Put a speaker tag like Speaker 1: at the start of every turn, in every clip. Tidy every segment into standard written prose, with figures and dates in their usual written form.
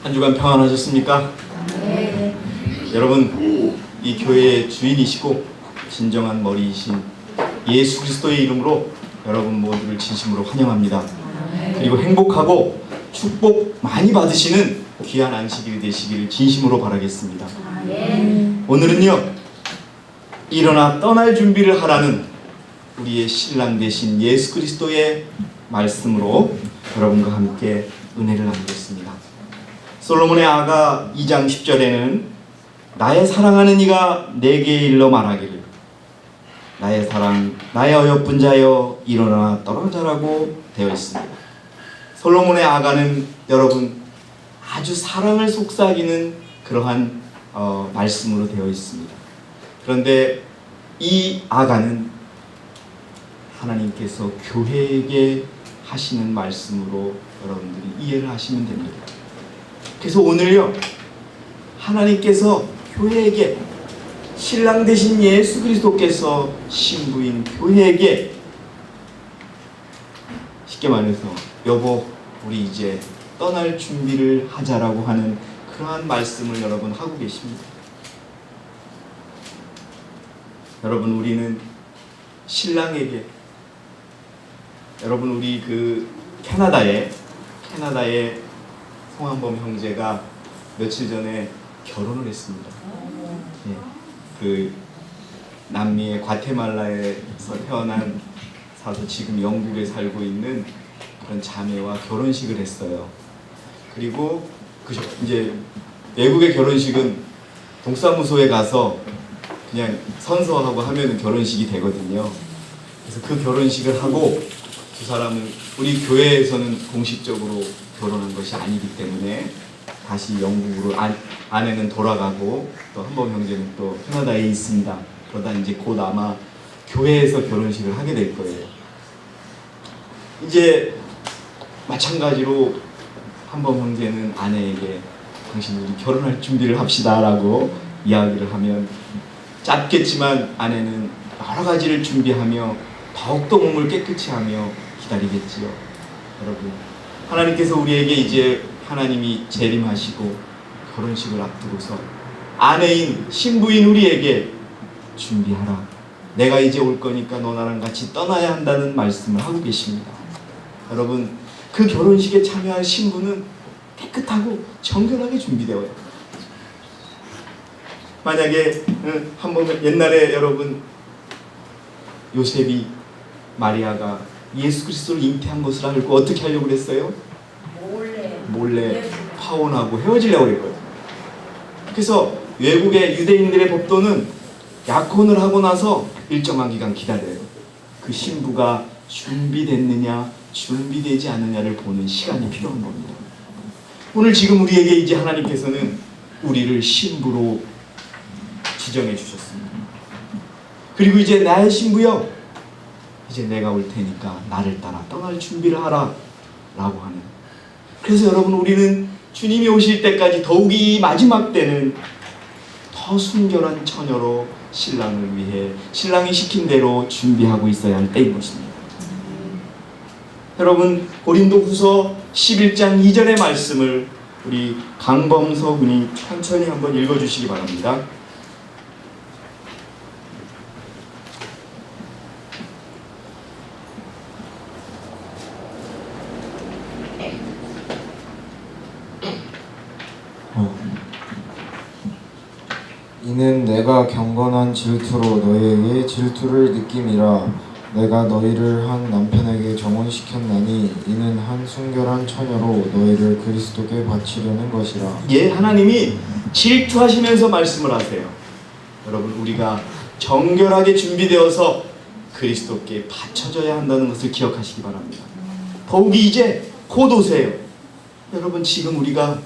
Speaker 1: 한 주간 평안하셨습니까?
Speaker 2: 네.
Speaker 1: 여러분, 이 교회의 주인이시고 진정한 머리이신 예수 그리스도의 이름으로 여러분 모두를 진심으로 환영합니다. 그리고 행복하고 축복 많이 받으시는 귀한 안식일이 되시기를 진심으로 바라겠습니다. 오늘은요, 일어나 떠날 준비를 하라는 우리의 신랑 되신 예수 그리스도의 말씀으로 여러분과 함께 은혜를 나누겠습니다. 솔로몬의 아가 2장 10절에는 나의 사랑하는 이가 내게 일러 말하기를 나의 사랑, 나의 어여쁜 자여 일어나 떨어져라고 되어 있습니다. 솔로몬의 아가는 여러분 아주 사랑을 속삭이는 그러한 말씀으로 되어 있습니다. 그런데 이 아가는 하나님께서 교회에게 하시는 말씀으로 여러분들이 이해를 하시면 됩니다. 그래서 오늘요, 하나님께서 교회에게, 신랑 되신 예수 그리스도께서 신부인 교회에게 쉽게 말해서 여보 우리 이제 떠날 준비를 하자라고 하는 그러한 말씀을 여러분 하고 계십니다. 여러분, 우리는 신랑에게, 여러분 우리 캐나다의 송한범 형제가 며칠 전에 결혼을 했습니다. 남미의 과테말라에서 태어난 사서 지금 영국에 살고 있는 그런 자매와 결혼식을 했어요. 그리고 이제 외국의 결혼식은 동사무소에 가서 그냥 선서하고 하면 결혼식이 되거든요. 그래서 그 결혼식을 하고 두 사람은 우리 교회에서는 공식적으로 결혼한 것이 아니기 때문에 다시 영국으로 아내는 돌아가고 또 한범 형제는 또 캐나다에 있습니다. 그러다 이제 곧 아마 교회에서 결혼식을 하게 될 거예요. 이제 마찬가지로 한범 형제는 아내에게 당신 우리 결혼할 준비를 합시다라고 이야기를 하면 짧겠지만 아내는 여러 가지를 준비하며 더욱더 몸을 깨끗이 하며 기다리겠지요. 여러분, 하나님께서 우리에게 이제 하나님이 재림하시고 결혼식을 앞두고서 아내인 신부인 우리에게 준비하라. 내가 이제 올 거니까 너 나랑 같이 떠나야 한다는 말씀을 하고 계십니다. 여러분, 그 결혼식에 참여할 신부는 깨끗하고 정결하게 준비되어요. 만약에 한번 옛날에 여러분 요셉이 마리아가 예수 그리스도를 잉태한 것을 알고 어떻게 하려고 그랬어요? 몰래 파혼하고 헤어지려고 했거든요. 그래서 외국의 유대인들의 법도는 약혼을 하고 나서 일정한 기간 기다려요. 그 신부가 준비됐느냐 준비되지 않느냐를 보는 시간이 필요한 겁니다. 오늘 지금 우리에게 이제 하나님께서는 우리를 신부로 지정해 주셨습니다. 그리고 이제 나의 신부여, 이제 내가 올 테니까 나를 따라 떠날 준비를 하라 라고 하는. 그래서 여러분, 우리는 주님이 오실 때까지 더욱이 이 마지막 때는 더 순결한 처녀로 신랑을 위해 신랑이 시킨 대로 준비하고 있어야 할 때인 것입니다. 여러분, 고린도후서 11장 2절의 말씀을 우리 강범서 군이 천천히 한번 읽어주시기 바랍니다.
Speaker 3: 이는 내가 경건한 질투로 너희에게 질투를 느낌이라. 내가 너희를 한 남편에게 정혼시켰나니 이는 한 순결한 처녀로 너희를 그리스도께 바치려는 것이라.
Speaker 1: 예, 하나님이 질투하시면서 말씀을 하세요. 여러분, 우리가 정결하게 준비되어서 그리스도께 바쳐져야 한다는 것을 기억하시기 바랍니다. 더욱이 이제 곧 오세요. 여러분, 지금 우리가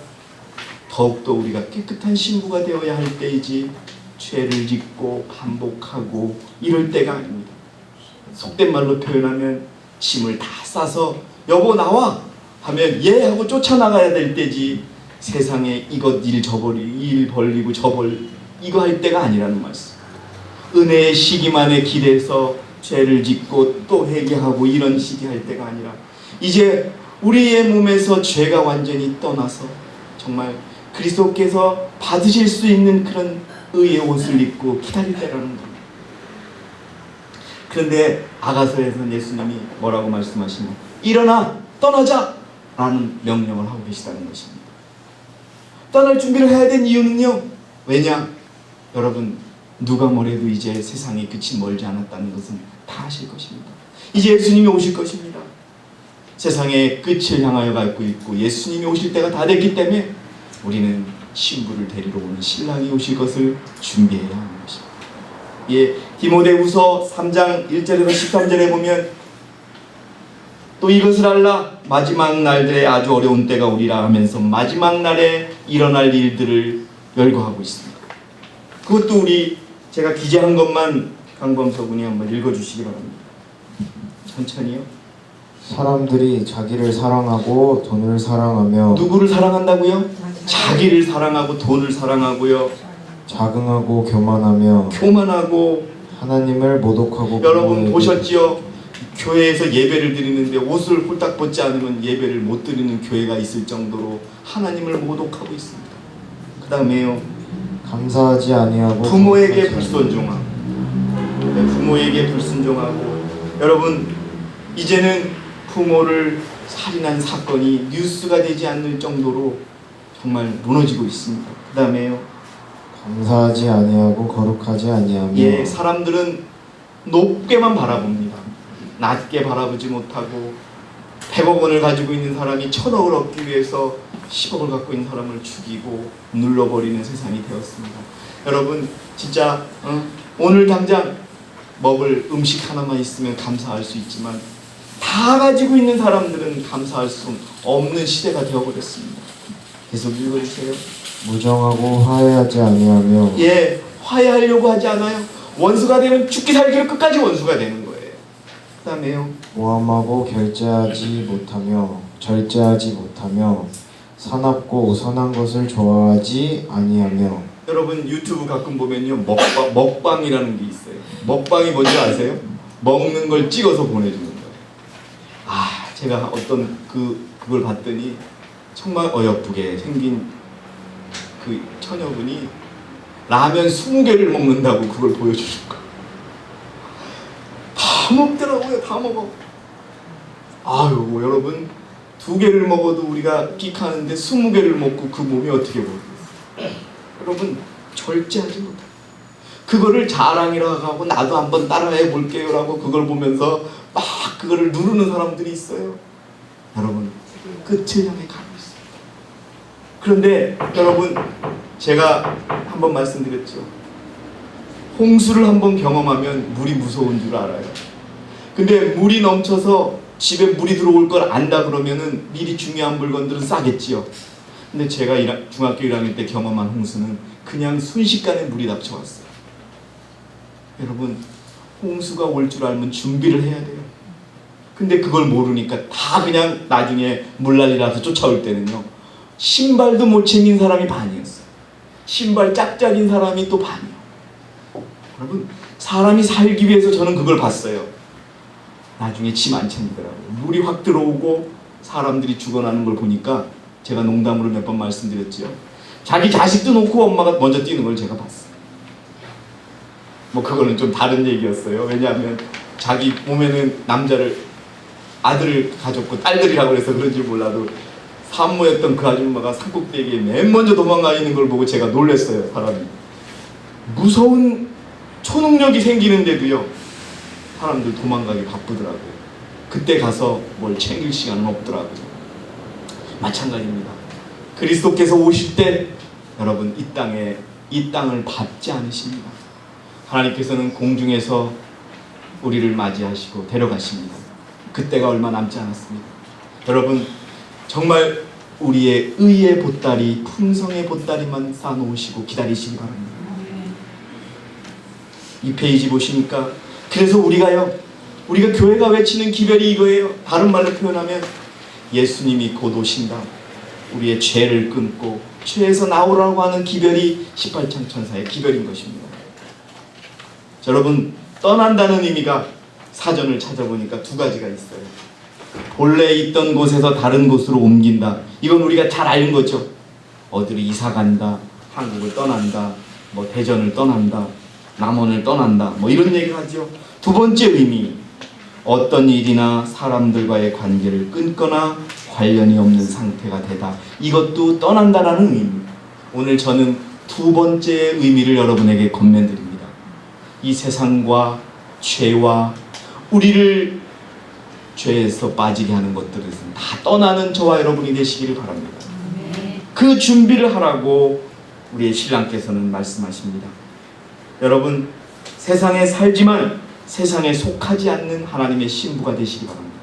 Speaker 1: 더욱더 우리가 깨끗한 신부가 되어야 할 때이지 죄를 짓고 반복하고 이럴 때가 아닙니다. 속된 말로 표현하면 짐을 다 싸서 여보 나와 하면 예 하고 쫓아나가야 될 때지, 세상에 이것 일 벌리고 이거 할 때가 아니라는 말씀. 은혜의 시기만에 기대서 죄를 짓고 또 회개하고 이런 시기 할 때가 아니라 이제 우리의 몸에서 죄가 완전히 떠나서 정말 그리스도께서 받으실 수 있는 그런 의의 옷을 입고 기다릴 때라는 겁니다. 그런데 아가서에서는 예수님이 뭐라고 말씀하시냐, 일어나 떠나자 라는 명령을 하고 계시다는 것입니다. 떠날 준비를 해야 된 이유는요, 왜냐? 여러분, 누가 뭐래도 이제 세상의 끝이 멀지 않았다는 것은 다 아실 것입니다. 이제 예수님이 오실 것입니다. 세상의 끝을 향하여 가고 있고 예수님이 오실 때가 다 됐기 때문에 우리는 신부를 데리러 오는 신랑이 오실 것을 준비해야 하는 것입니다. 예, 디모데후서 3장 1절에서 13절에 보면 또 이것을 알라, 마지막 날들의 아주 어려운 때가 오리라 하면서 마지막 날에 일어날 일들을 열거하고 있습니다. 그것도 제가 기재한 것만 강범석 군이 한번 읽어주시기 바랍니다. 천천히요.
Speaker 3: 사람들이 자기를 사랑하고 돈을 사랑하며
Speaker 1: 누구를 사랑한다고요? 자기를 사랑하고 돈을 사랑하고요.
Speaker 3: 자긍하고 교만하고
Speaker 1: 하나님을
Speaker 3: 모독하고
Speaker 1: 여러분 보셨지요? 교회에서 예배를 드리는데 옷을 홀딱 벗지 않으면 예배를 못 드리는 교회가 있을 정도로 하나님을 모독하고 있습니다. 그 다음에요,
Speaker 3: 감사하지 아니하고
Speaker 1: 부모에게 불순종하고, 부모에게 불순종하고. 여러분, 이제는 부모를 살인한 사건이 뉴스가 되지 않을 정도로 정말 무너지고 있습니다. 그 다음에요,
Speaker 3: 감사하지 아니하고 거룩하지 아니하며.
Speaker 1: 예, 사람들은 높게만 바라봅니다. 낮게 바라보지 못하고 100억 원을 가지고 있는 사람이 1000억을 얻기 위해서 10억을 갖고 있는 사람을 죽이고 눌러버리는 세상이 되었습니다. 여러분, 진짜 오늘 당장 먹을 음식 하나만 있으면 감사할 수 있지만 다 가지고 있는 사람들은 감사할 수 없는 시대가 되어버렸습니다. 계속 읽어주세요.
Speaker 3: 무정하고 화해하지 아니하며.
Speaker 1: 예, 화해하려고 하지 않아요. 원수가 되면 죽기 살기로 끝까지 원수가 되는 거예요. 그 다음에요,
Speaker 3: 모함하고 절제하지 못하며 사납고 선한 것을 좋아하지 아니하며.
Speaker 1: 여러분 유튜브 가끔 보면요, 먹방이라는 게 있어요. 먹방이 뭔지 아세요? 먹는 걸 찍어서 보내주는 거예요. 제가 어떤 그걸 봤더니 정말 어여쁘게 생긴 그 처녀분이 라면 20개를 먹는다고 그걸 보여주는 거예요. 다 먹더라고요. 다 먹어. 여러분, 2개를 먹어도 우리가 끽하는데 20개를 먹고 그 몸이 어떻게 보겠어요? 여러분, 절제하지 못해요. 그거를 자랑이라고 하고 나도 한번 따라해 볼게요 라고 그걸 보면서 막 그거를 누르는 사람들이 있어요. 여러분, 끝을 향해 가고 있습니다. 그런데 여러분, 제가 한번 말씀드렸죠. 홍수를 한번 경험하면 물이 무서운 줄 알아요. 근데 물이 넘쳐서 집에 물이 들어올 걸 안다 그러면은 미리 중요한 물건들은 싸겠지요. 근데 제가 중학교 1학년 때 경험한 홍수는 그냥 순식간에 물이 닥쳐왔어요. 여러분, 홍수가 올 줄 알면 준비를 해야 돼요. 근데 그걸 모르니까 다 그냥 나중에 물난리라서 쫓아올 때는요, 신발도 못 챙긴 사람이 반이었어요. 신발 짝짝인 사람이 또 반이요. 여러분, 사람이 살기 위해서 저는 그걸 봤어요. 나중에 짐 안 챙기더라고요. 물이 확 들어오고 사람들이 죽어나는 걸 보니까 제가 농담으로 몇 번 말씀드렸죠. 자기 자식도 놓고 엄마가 먼저 뛰는 걸 제가 봤어요. 그거는 좀 다른 얘기였어요. 왜냐하면 자기 몸에는 아들을 가졌고 딸들이라고 해서 그런지 몰라도 산모였던 그 아줌마가 산꼭대기에 맨 먼저 도망가 있는 걸 보고 제가 놀랐어요. 사람이 무서운 초능력이 생기는데도요, 사람들 도망가기 바쁘더라고요. 그때 가서 뭘 챙길 시간은 없더라고요. 마찬가지입니다. 그리스도께서 오실 때 여러분, 이 땅을 밟지 않으십니다. 하나님께서는 공중에서 우리를 맞이하시고 데려가십니다. 그때가 얼마 남지 않았습니다. 여러분, 정말 우리의 의의 보따리, 풍성의 보따리만 쌓아놓으시고 기다리시기 바랍니다. 이 페이지 보시니까, 그래서 우리가 교회가 외치는 기별이 이거예요. 다른 말로 표현하면 예수님이 곧 오신다. 우리의 죄를 끊고 죄에서 나오라고 하는 기별이 18천 천사의 기별인 것입니다. 여러분, 떠난다는 의미가 사전을 찾아보니까 2가지가 있어요. 본래 있던 곳에서 다른 곳으로 옮긴다. 이건 우리가 잘 아는 거죠. 어디로 이사 간다, 한국을 떠난다, 뭐 대전을 떠난다, 남원을 떠난다, 뭐 이런 얘기를 하죠. 두 번째 의미, 어떤 일이나 사람들과의 관계를 끊거나 관련이 없는 상태가 되다. 이것도 떠난다라는 의미입니다. 오늘 저는 두 번째 의미를 여러분에게 건면드립니다. 이 세상과 죄와 우리를 죄에서 빠지게 하는 것들에서 다 떠나는 저와 여러분이 되시기를 바랍니다. 그 준비를 하라고 우리의 신랑께서는 말씀하십니다. 여러분, 세상에 살지만 세상에 속하지 않는 하나님의 신부가 되시기 바랍니다.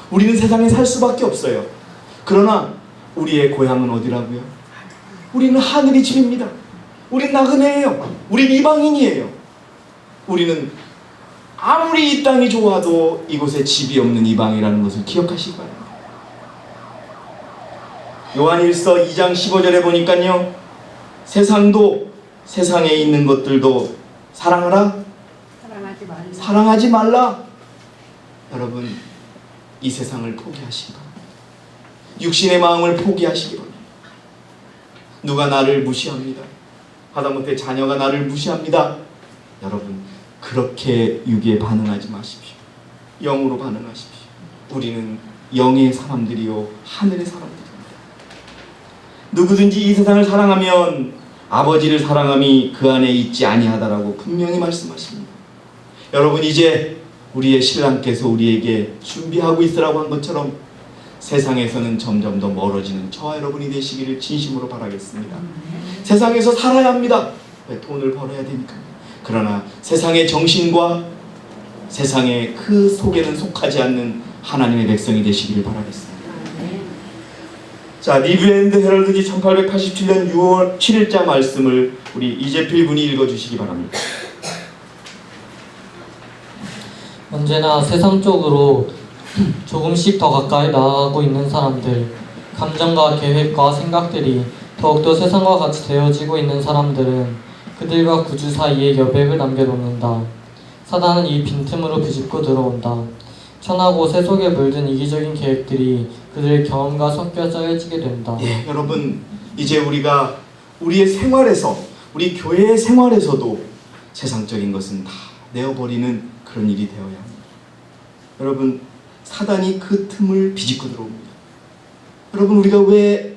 Speaker 1: 우리는 세상에 살 수밖에 없어요. 그러나 우리의 고향은 어디라고요? 우리는 하늘이 집입니다. 우리는 나그네예요. 우리는 이방인이에요. 우리는 아무리 이 땅이 좋아도 이곳에 집이 없는 이방이라는 것을 기억하시기 바랍니다. 요한일서 2장 15절에 보니까요, 세상도 세상에 있는 것들도 사랑하라? 사랑하지 말라. 여러분, 이 세상을 포기하시기 바랍니다. 육신의 마음을 포기하시기 바랍니다. 누가 나를 무시합니다. 하다못해 자녀가 나를 무시합니다. 여러분, 그렇게 육에 반응하지 마십시오. 영으로 반응하십시오. 우리는 영의 사람들이요 하늘의 사람들입니다. 누구든지 이 세상을 사랑하면 아버지를 사랑함이 그 안에 있지 아니하다라고 분명히 말씀하십니다. 여러분, 이제 우리의 신랑께서 우리에게 준비하고 있으라고 한 것처럼 세상에서는 점점 더 멀어지는 저와 여러분이 되시기를 진심으로 바라겠습니다. 세상에서 살아야 합니다. 왜? 돈을 벌어야 되니까요. 그러나 세상의 정신과 세상의 그 속에는 속하지 않는 하나님의 백성이 되시기를 바라겠습니다. 자, 리뷰&드 헤럴드지 1887년 6월 7일자 말씀을 우리 이재필 분이 읽어주시기 바랍니다.
Speaker 2: 언제나 세상 쪽으로 조금씩 더 가까이 나아가고 있는 사람들, 감정과 계획과 생각들이 더욱더 세상과 같이 되어지고 있는 사람들은 그들과 구주 사이에 여백을 남겨놓는다. 사단은 이 빈틈으로 비집고 들어온다. 천하고 세속에 물든 이기적인 계획들이 그들의 경험과 섞여 짜여지게 된다.
Speaker 1: 예, 여러분, 이제 우리가 우리의 생활에서, 우리 교회의 생활에서도 세상적인 것은 다 내어버리는 그런 일이 되어야 합니다. 여러분, 사단이 그 틈을 비집고 들어옵니다. 여러분, 우리가 왜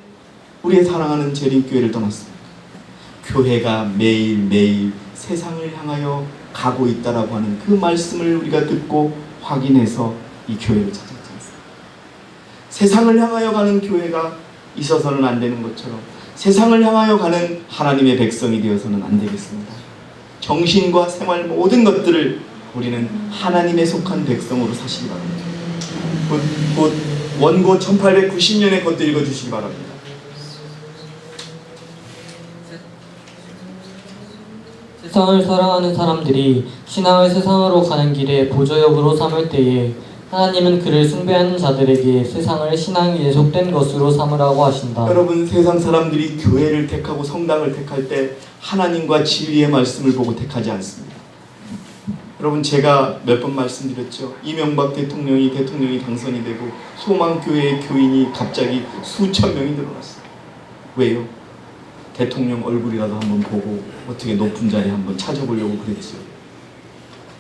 Speaker 1: 우리의 사랑하는 재림교회를 떠났습니까? 교회가 매일매일 세상을 향하여 가고 있다라고 하는 그 말씀을 우리가 듣고 확인해서 이 교회를 찾았지 않습니까? 세상을 향하여 가는 교회가 있어서는 안 되는 것처럼 세상을 향하여 가는 하나님의 백성이 되어서는 안 되겠습니다. 정신과 생활 모든 것들을 우리는 하나님에 속한 백성으로 사시기 바랍니다. 곧 원고 1890년에 것도 읽어주시기 바랍니다.
Speaker 2: 세상을 사랑하는 사람들이 신앙을 세상으로 가는 길에 보조역으로 삼을 때에 하나님은 그를 숭배하는 자들에게 세상을 신앙이 예속된 것으로 삼으라고 하신다.
Speaker 1: 여러분, 세상 사람들이 교회를 택하고 성당을 택할 때 하나님과 진리의 말씀을 보고 택하지 않습니다. 여러분, 제가 몇 번 말씀드렸죠. 이명박 대통령이 당선이 되고 소망교회의 교인이 갑자기 수천 명이 늘어났어요. 왜요? 대통령 얼굴이라도 한번 보고 어떻게 높은 자리에 한번 찾아보려고 그랬죠.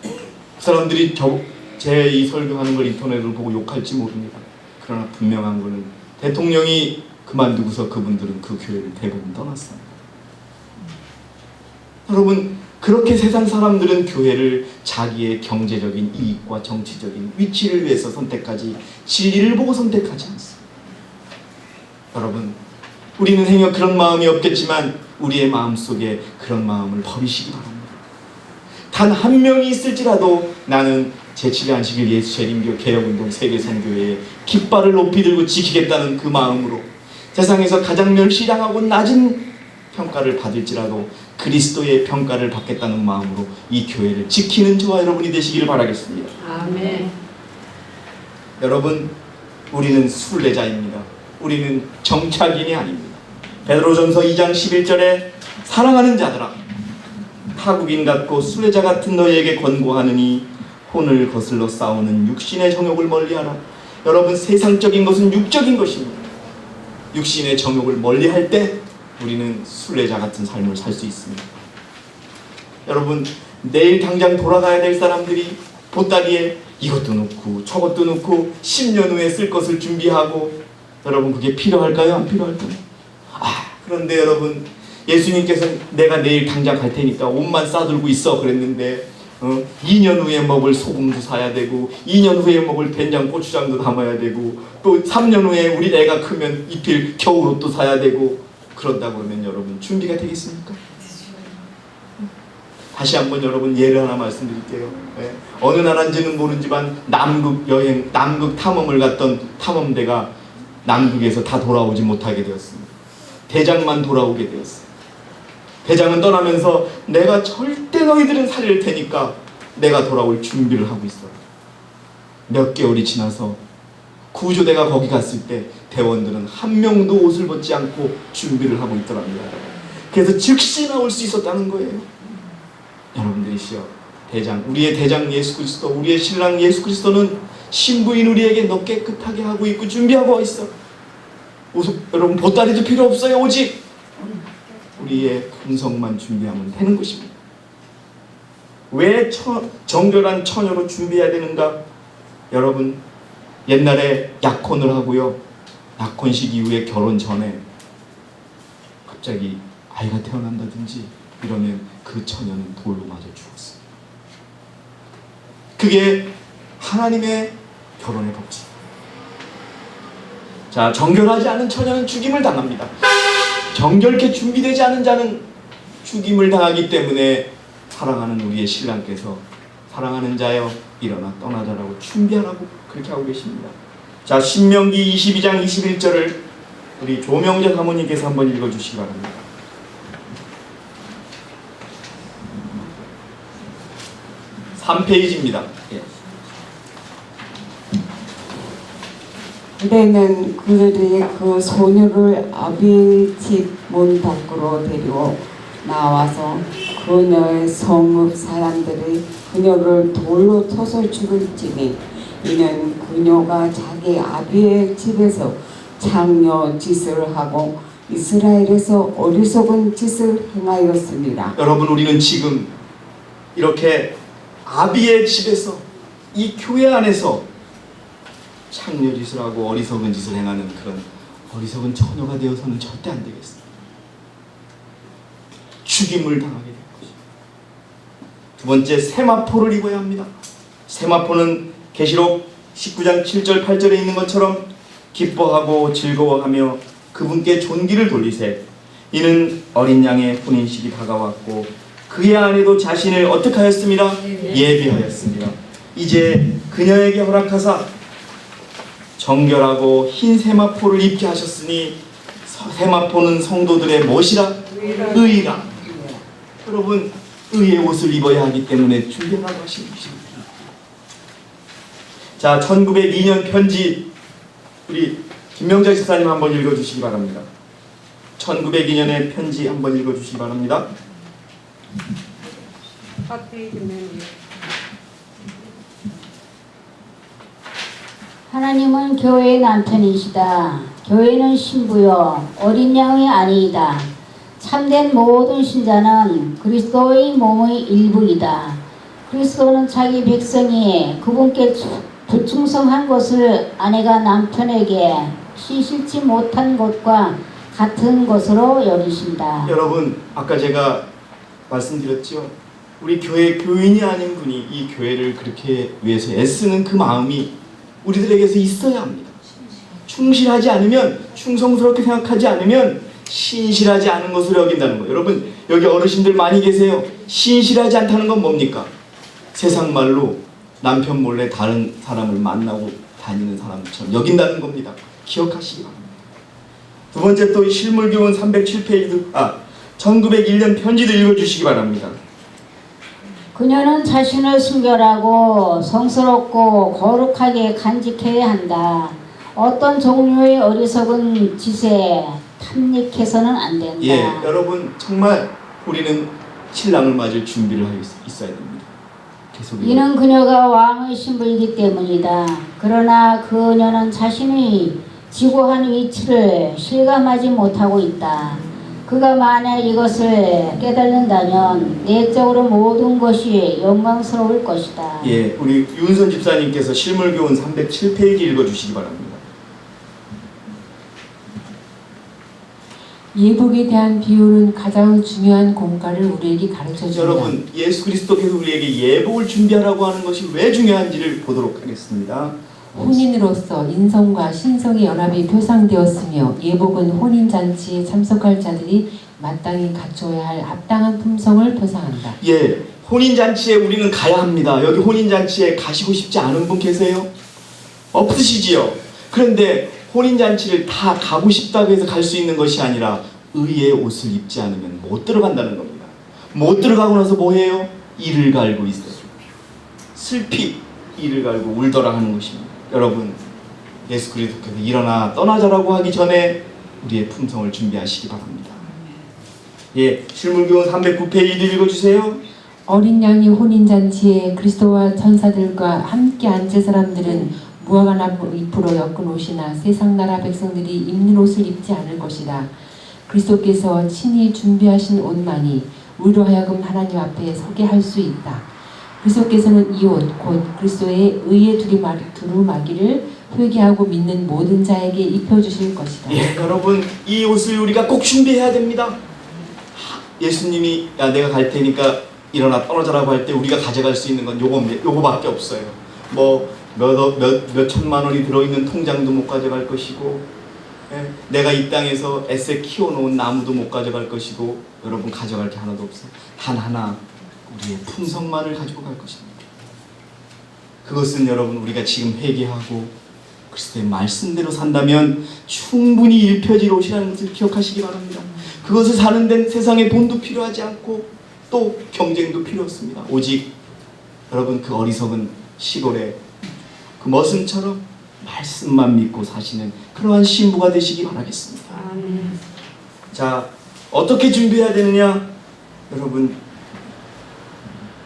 Speaker 1: 그 사람들이 제 이 설교하는 걸 인터넷으로 보고 욕할지 모릅니다. 그러나 분명한 거는 대통령이 그만두고서 그분들은 그 교회를 대부분 떠났습니다. 여러분, 그렇게 세상 사람들은 교회를 자기의 경제적인 이익과 정치적인 위치를 위해서 선택하지 진리를 보고 선택하지 않습니다. 여러분, 우리는 행여 그런 마음이 없겠지만 우리의 마음속에 그런 마음을 버리시기 바랍니다. 단 한 명이 있을지라도 나는 제7회 안식일 예수재림교 개혁운동 세계선교회의 깃발을 높이 들고 지키겠다는 그 마음으로 세상에서 가장 멸시당하고 낮은 평가를 받을지라도 그리스도의 평가를 받겠다는 마음으로 이 교회를 지키는 저와 여러분이 되시기를 바라겠습니다.
Speaker 4: 아멘.
Speaker 1: 여러분, 우리는 순례자입니다. 우리는 정착인이 아닙니다. 베드로전서 2장 11절에 사랑하는 자들아, 타국인 같고 순례자 같은 너희에게 권고하느니 혼을 거슬러 싸우는 육신의 정욕을 멀리하라. 여러분, 세상적인 것은 육적인 것입니다. 육신의 정욕을 멀리할 때 우리는 순례자 같은 삶을 살 수 있습니다. 여러분, 내일 당장 돌아가야 될 사람들이 보따리에 이것도 넣고 저것도 넣고 10년 후에 쓸 것을 준비하고, 여러분 그게 필요할까요? 안 필요할까요? 그런데 여러분, 예수님께서는 내가 내일 당장 갈 테니까 옷만 싸들고 있어 그랬는데 2년 후에 먹을 소금도 사야 되고 2년 후에 먹을 된장 고추장도 담아야 되고 또 3년 후에 우리 애가 크면 입힐 겨울옷도 사야 되고, 그런다고 그러면 여러분 준비가 되겠습니까? 다시 한번 여러분 예를 하나 말씀드릴게요. 어느 나라인지는 모르지만 남극 여행, 남극 탐험을 갔던 탐험대가 남극에서 다 돌아오지 못하게 되었습니다. 대장만 돌아오게 되었어요. 대장은 떠나면서 내가 절대 너희들은 살릴 테니까 내가 돌아올 준비를 하고 있어. 몇 개월이 지나서 구조대가 거기 갔을 때 대원들은 한 명도 옷을 벗지 않고 준비를 하고 있더랍니다. 그래서 즉시 나올 수 있었다는 거예요. 여러분들이시여, 대장, 우리의 대장 예수 그리스도, 우리의 신랑 예수 그리스도는 신부인 우리에게 너 깨끗하게 하고 있고 준비하고 있어. 여러분 보따리도 필요 없어요. 오직 우리의 품성만 준비하면 되는 것입니다. 왜 정결한 처녀로 준비해야 되는가? 여러분, 옛날에 약혼을 하고요, 약혼식 이후에 결혼 전에 갑자기 아이가 태어난다든지 이러면 그 처녀는 돌로 맞아 죽었어요. 그게 하나님의 결혼의 법칙. 자, 정결하지 않은 처녀는 죽임을 당합니다. 정결케 준비되지 않은 자는 죽임을 당하기 때문에 사랑하는 우리의 신랑께서 사랑하는 자여 일어나 떠나자라고 준비하라고 그렇게 하고 계십니다. 자, 신명기 22장 21절을 우리 조명재 사모님께서 한번 읽어주시기 바랍니다. (3페이지입니다)
Speaker 4: 그때는 그들이 그 소녀를 아비의 집 문 밖으로 데리고 나와서 그녀의 성읍 사람들이 그녀를 돌로 쳐서 죽을지니 이는 그녀가 자기 아비의 집에서 장려 짓을 하고 이스라엘에서 어리석은 짓을 행하였습니다.
Speaker 1: 여러분, 우리는 지금 이렇게 아비의 집에서, 이 교회 안에서 창녀짓을 하고 어리석은 짓을 행하는 그런 어리석은 처녀가 되어서는 절대 안 되겠습니다. 죽임을 당하게 될 것입니다. 두 번째, 세마포를 입어야 합니다. 세마포는 계시록 19장 7절 8절에 있는 것처럼 기뻐하고 즐거워하며 그분께 존귀를 돌리세. 이는 어린 양의 혼인식이 다가왔고 그의 아내도 자신을 어떻게 하였습니다? 예비하였습니다. 이제 그녀에게 허락하사 정결하고 흰 세마포를 입게 하셨으니 세마포는 성도들의 무엇이라? 의라. 여러분, 의의 옷을 입어야 하기 때문에 준비하라고 하신 것입니다. 자, 1902년 편지 우리 김명자 집사님 한번 읽어주시기 바랍니다. 1902년의 편지 한번 읽어주시기 바랍니다.
Speaker 5: 하나님은 교회의 남편이시다. 교회는 신부요 어린 양의 아내이다. 참된 모든 신자는 그리스도의 몸의 일부이다. 그리스도는 자기 백성이 그분께 불충성한 것을 아내가 남편에게 시실지 못한 것과 같은 것으로 여기신다.
Speaker 1: 여러분, 아까 제가 말씀드렸죠. 우리 교회 교인이 아닌 분이 이 교회를 그렇게 위해서 애쓰는 그 마음이 우리들에게서 있어야 합니다. 충실하지 않으면, 충성스럽게 생각하지 않으면 신실하지 않은 것으로 여긴다는 거예요. 여러분, 여기 어르신들 많이 계세요. 신실하지 않다는 건 뭡니까? 세상 말로 남편 몰래 다른 사람을 만나고 다니는 사람처럼 여긴다는 겁니다. 기억하시기 바랍니다. 두 번째, 또 실물교훈 307페이지 1901년 편지도 읽어주시기 바랍니다.
Speaker 5: 그녀는 자신을 순결하고 성스럽고 거룩하게 간직해야 한다. 어떤 종류의 어리석은 짓에 탐닉해서는 안 된다.
Speaker 1: 예, 여러분, 정말 우리는 신랑을 맞을 준비를 하고 있어야 됩니다. 계속
Speaker 5: 이는 그녀가 왕의 신부이기 때문이다. 그러나 그녀는 자신의 지고한 위치를 실감하지 못하고 있다. 그가 만약 이것을 깨달는다면 내적으로 모든 것이 영광스러울 것이다.
Speaker 1: 예, 우리 윤선 집사님께서 실물교훈 307페이지 읽어주시기 바랍니다.
Speaker 6: 예복에 대한 비유는 가장 중요한 공과를 우리에게 가르쳐줍니다.
Speaker 1: 여러분, 예수 그리스도께서 우리에게 예복을 준비하라고 하는 것이 왜 중요한지를 보도록 하겠습니다.
Speaker 6: 혼인으로서 인성과 신성의 연합이 표상되었으며 예복은 혼인잔치에 참석할 자들이 마땅히 갖춰야 할 합당한 품성을 표상한다.
Speaker 1: 예, 혼인잔치에 우리는 가야 합니다. 여기 혼인잔치에 가시고 싶지 않은 분 계세요? 없으시지요? 그런데 혼인잔치를 다 가고 싶다고 해서 갈 수 있는 것이 아니라 의의 옷을 입지 않으면 못 들어간다는 겁니다. 못 들어가고 나서 뭐 해요? 이를 갈고 있어요. 슬피 이를 갈고 울더라 하는 것입니다. 여러분, 예수 그리스도께서 일어나 떠나자라고 하기 전에 우리의 품성을 준비하시기 바랍니다. 예, 실물교훈 309페이지 읽어주세요.
Speaker 6: 어린 양이 혼인잔치에 그리스도와 천사들과 함께 앉은 사람들은 무화과나무 잎으로 엮은 옷이나 세상 나라 백성들이 입는 옷을 입지 않을 것이다. 그리스도께서 친히 준비하신 옷만이 우리로 하여금 하나님 앞에 서게 할 수 있다. 그리스도께서는 이 옷 곧 그리스도의 의의 두루마기를 회개하고 믿는 모든 자에게 입혀주실 것이다.
Speaker 1: 예, 여러분, 이 옷을 우리가 꼭 준비해야 됩니다. 예수님이 야 내가 갈 테니까 일어나 떠나자라고 할 때 우리가 가져갈 수 있는 건 요거밖에 없어요. 뭐 몇 천만 원이 들어있는 통장도 못 가져갈 것이고, 예, 내가 이 땅에서 애써 키워놓은 나무도 못 가져갈 것이고, 여러분 가져갈 게 하나도 없어요. 단 하나, 우리의 품성만을 가지고 갈 것입니다. 그것은 여러분 우리가 지금 회개하고 그리스도의 말씀대로 산다면 충분히 일펴질 옷이라는 것을 기억하시기 바랍니다. 그것을 사는 데는 세상에 돈도 필요하지 않고 또 경쟁도 필요 없습니다. 오직 여러분 그 어리석은 시골에 그 머슴처럼 말씀만 믿고 사시는 그러한 신부가 되시기 바라겠습니다. 자, 어떻게 준비해야 되느냐? 여러분,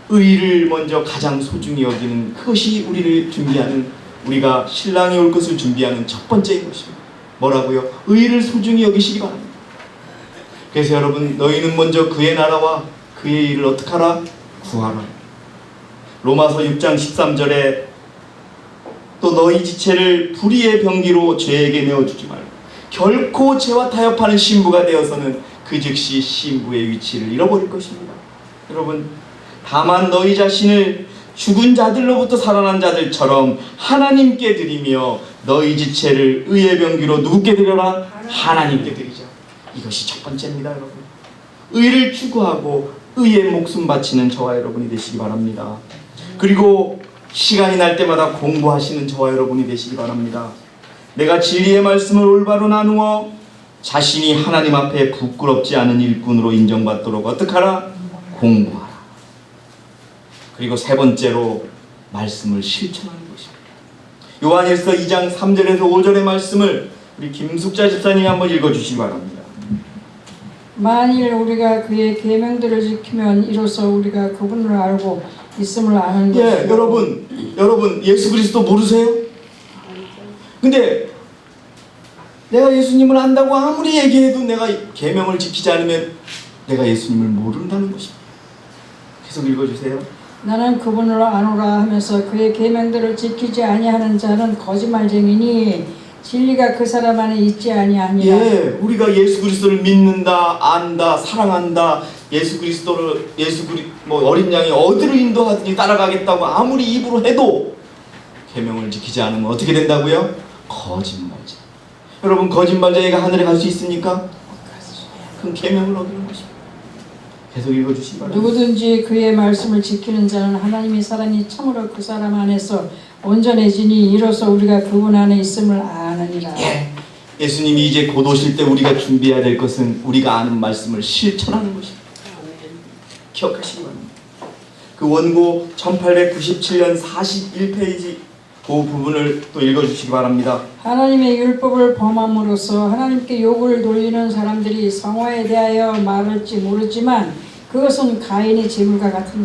Speaker 1: 의를 먼저 가장 소중히 여기는 그것이 우리를 준비하는, 우리가 신랑이 올 것을 준비하는 첫 번째인 것입니다. 뭐라고요? 의를 소중히 여기시기 바랍니다. 그래서 여러분, 너희는 먼저 그의 나라와 그의 일을 어떻게 하라? 구하라. 로마서 6장 13절에 또 너희 지체를 불의의 병기로 죄에게 내어주지 말고 결코 죄와 타협하는 신부가 되어서는 그 즉시 신부의 위치를 잃어버릴 것입니다. 여러분, 다만 너희 자신을 죽은 자들로부터 살아난 자들처럼 하나님께 드리며 너희 지체를 의의 병기로 누구께 드려라? 하나님께 드리자. 이것이 첫 번째입니다. 여러분, 의를 추구하고 의의 목숨 바치는 저와 여러분이 되시기 바랍니다. 그리고 시간이 날 때마다 공부하시는 저와 여러분이 되시기 바랍니다. 내가 진리의 말씀을 올바로 나누어 자신이 하나님 앞에 부끄럽지 않은 일꾼으로 인정받도록 어떻게 하라? 공부하라. 그리고 세 번째로 말씀을 실천하는 것입니다. 요한일서 2장 3절에서 5절의 말씀을 우리 김숙자 집사님이 한번 읽어주시기 바랍니다.
Speaker 7: 만일 우리가 그의 계명들을 지키면 이로써 우리가 그분을 알고 있음을 아는 것이고.
Speaker 1: 예, 여러분 예수 그리스도 모르세요? 근데 내가 예수님을 안다고 아무리 얘기해도 내가 계명을 지키지 않으면 내가 예수님을 모른다는 것입니다. 계속 읽어주세요.
Speaker 7: 나는 그분을 아노라 하면서 그의 계명들을 지키지 아니하는 자는 거짓말쟁이니 진리가 그 사람 안에 있지 아니하니라.
Speaker 1: 예, 우리가 예수 그리스도를 믿는다, 안다, 사랑한다, 어린 양이 어디로 인도하든지 따라가겠다고 아무리 입으로 해도 계명을 지키지 않으면 어떻게 된다고요? 거짓말자. 여러분, 거짓말자가 하늘에 갈 수 있습니까? 그럼 계명을 어기는 것입니다. 계속 읽어주시기 바랍니다.
Speaker 7: 누구든지 그의 말씀을 지키는 자는 하나님의 사랑이 참으로 그 사람 안에서 온전해지니 이로써 우리가 그분 안에 있음을 아느니라.
Speaker 1: 예. 예수님이 이제 곧 오실 때 우리가 준비해야 될 것은 우리가 아는 말씀을 실천하는 것입니다. 기억하시기 바랍니다. 그 원고 1897년 41페이지 그 부분을 또 읽어주시기 바랍니다.
Speaker 7: 하나님의 율법을 범함으로써 하나님께 욕을 돌리는 사람들이 성화에 대하여 말할지 모르지만 그것은 가인의 제물과 같은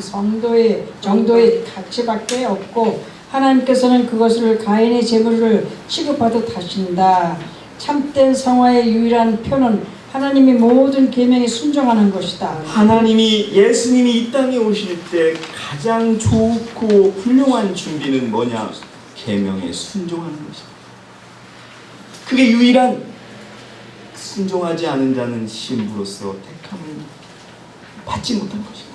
Speaker 7: 정도의 가치밖에 없고 하나님께서는 그것을 가인의 제물을 취급하듯 하신다. 참된 성화의 유일한 표는 하나님이 모든 계명에 순종하는 것이다.
Speaker 1: 하나님이 예수님이 이 땅에 오실 때 가장 좋고 훌륭한 준비는 뭐냐? 계명에 순종하는 것이다. 그게 유일한 순종하지 않은 자는 신부로서 택함을 받지 못한 것입니다.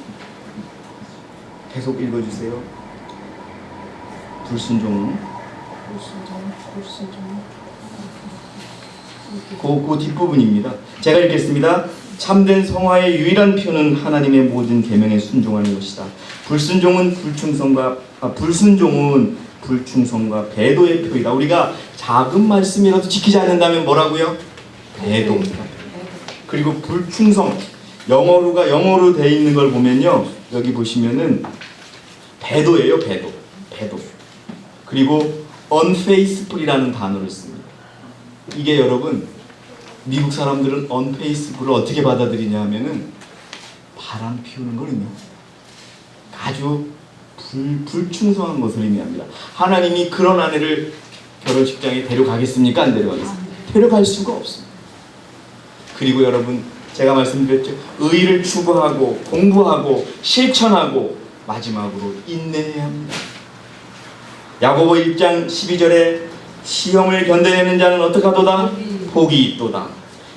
Speaker 1: 계속 읽어주세요. 불순종은 그 뒷부분입니다. 제가 읽겠습니다. 참된 성화의 유일한 표는 하나님의 모든 계명에 순종하는 것이다. 불순종은 불충성과 배도의 표이다. 우리가 작은 말씀이라도 지키지 않는다면 뭐라고요? 배도입니다. 그리고 불충성, 영어로 되어 있는 걸 보면요, 여기 보시면은 배도예요. 배도. 그리고 unfaithful이라는 단어를 씁니다. 이게 여러분, 미국 사람들은 unfaithful을 어떻게 받아들이냐 하면은 바람 피우는 걸 의미합니다. 아주 불충성한 것을 의미합니다. 하나님이 그런 아내를 결혼식장에 데려가겠습니까? 안 데려가겠습니까? 데려갈 수가 없습니다. 그리고 여러분, 제가 말씀드렸죠. 의를 추구하고 공부하고 실천하고 마지막으로 인내해야 합니다. 야고보 1장 12절에 시험을 견뎌내는 자는 어떡하도다? 복이 있도다.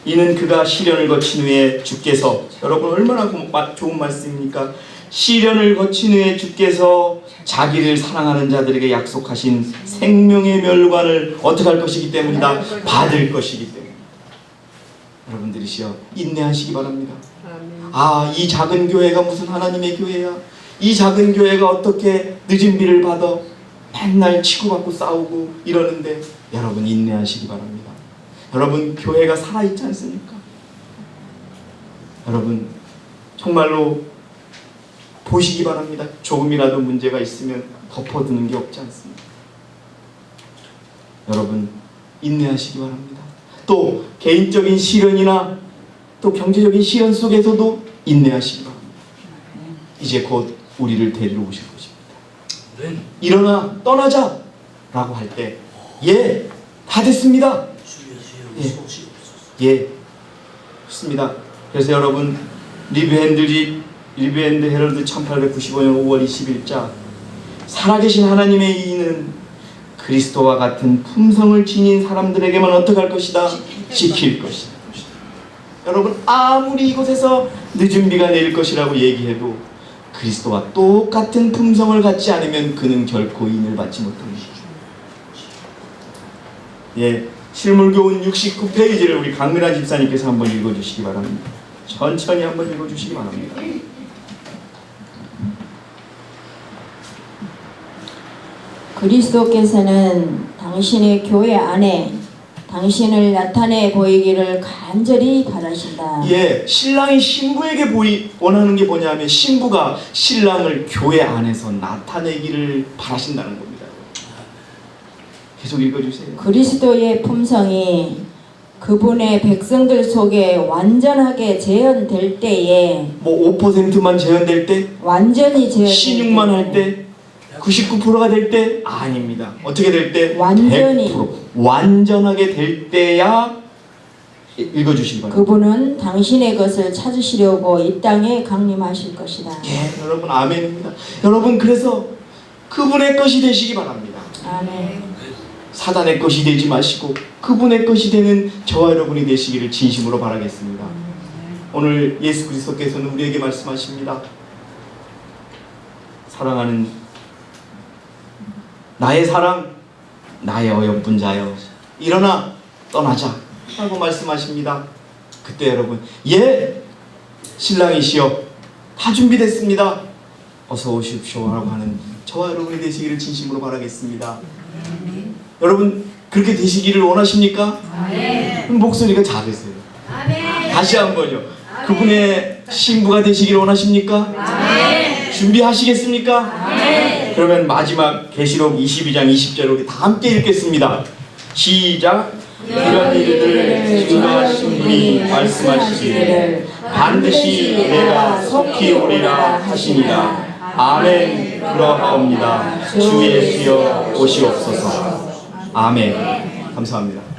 Speaker 1: 이는 그가 시련을 거친 후에 주께서, 여러분 얼마나 좋은 말씀입니까? 시련을 거친 후에 주께서 자기를 사랑하는 자들에게 약속하신 생명의 멸관을 어떻게 할 것이기 때문이다? 받을 것이기 때문이다. 여러분들이시여 인내하시기 바랍니다. 아, 이 작은 교회가 무슨 하나님의 교회야? 이 작은 교회가 어떻게 늦은 비를 받아 맨날 치고받고 싸우고 이러는데, 여러분 인내하시기 바랍니다. 여러분 교회가 살아있지 않습니까? 여러분 정말로 보시기 바랍니다. 조금이라도 문제가 있으면 덮어두는 게 없지 않습니다. 여러분 인내하시기 바랍니다. 또 개인적인 시련이나 또 경제적인 시련 속에서도 인내하시기 바랍니다. 이제 곧 우리를 데리러 오실 것입니다. 일어나 떠나자 라고 할 때 예, 다 됐습니다. 예, 좋습니다. 그래서 여러분 리브핸드 헤럴드 1895년 5월 20일자 살아계신 하나님의 이는 그리스도와 같은 품성을 지닌 사람들에게만 어떻게 할 것이다? 지킬 것이다. 여러분 아무리 이곳에서 늦은 비가 내릴 것이라고 얘기해도 그리스도와 똑같은 품성을 갖지 않으면 그는 결코 인을 받지 못합니다. 예, 실물교훈 69페이지를 우리 강민아 집사님께서 한번 읽어주시기 바랍니다. 천천히 한번 읽어주시기 바랍니다.
Speaker 8: 그리스도께서는 당신의 교회 안에 당신을 나타내 보이기를 간절히 바라신다.
Speaker 1: 예, 신랑이 신부에게 원하는 게 뭐냐면 신부가 신랑을 교회 안에서 나타내기를 바라신다는 겁니다. 계속 읽어주세요.
Speaker 8: 그리스도의 품성이 그분의 백성들 속에 완전하게 재현될 때에,
Speaker 1: 뭐 5%만 재현될 때,
Speaker 8: 완전히 재현,
Speaker 1: 신육만 할 때, 99%가 될 때? 아닙니다. 어떻게 될 때?
Speaker 8: 완전히
Speaker 1: 100%. 완전하게 될 때야. 읽어주시기 바랍니다.
Speaker 8: 그분은 당신의 것을 찾으시려고 이 땅에 강림하실 것이다.
Speaker 1: 예, 여러분 아멘입니다. 여러분 그래서 그분의 것이 되시기 바랍니다.
Speaker 8: 아멘.
Speaker 1: 사단의 것이 되지 마시고 그분의 것이 되는 저와 여러분이 되시기를 진심으로 바라겠습니다. 오늘 예수 그리스도께서는 우리에게 말씀하십니다. 사랑하는 나의 사랑, 나의 어여쁜 자여, 일어나 떠나자 라고 말씀하십니다. 그때 여러분 예, 신랑이시여 다 준비됐습니다. 어서 오십시오 라고 하는 저와 여러분이 되시기를 진심으로 바라겠습니다. 여러분 그렇게 되시기를 원하십니까? 그럼 목소리가 작으세요. 다시 한번요. 그분의 신부가 되시기를 원하십니까? 준비하시겠습니까? 그러면 마지막 계시록 22장 20절 우리 다 함께 읽겠습니다. 시작. 이런 일들을 증거하신 분이 말씀하시기를 반드시 내가 속히 오리라 하시니라. 아멘. 그러하옵니다. 주 예수여 오시옵소서. 아멘. 감사합니다.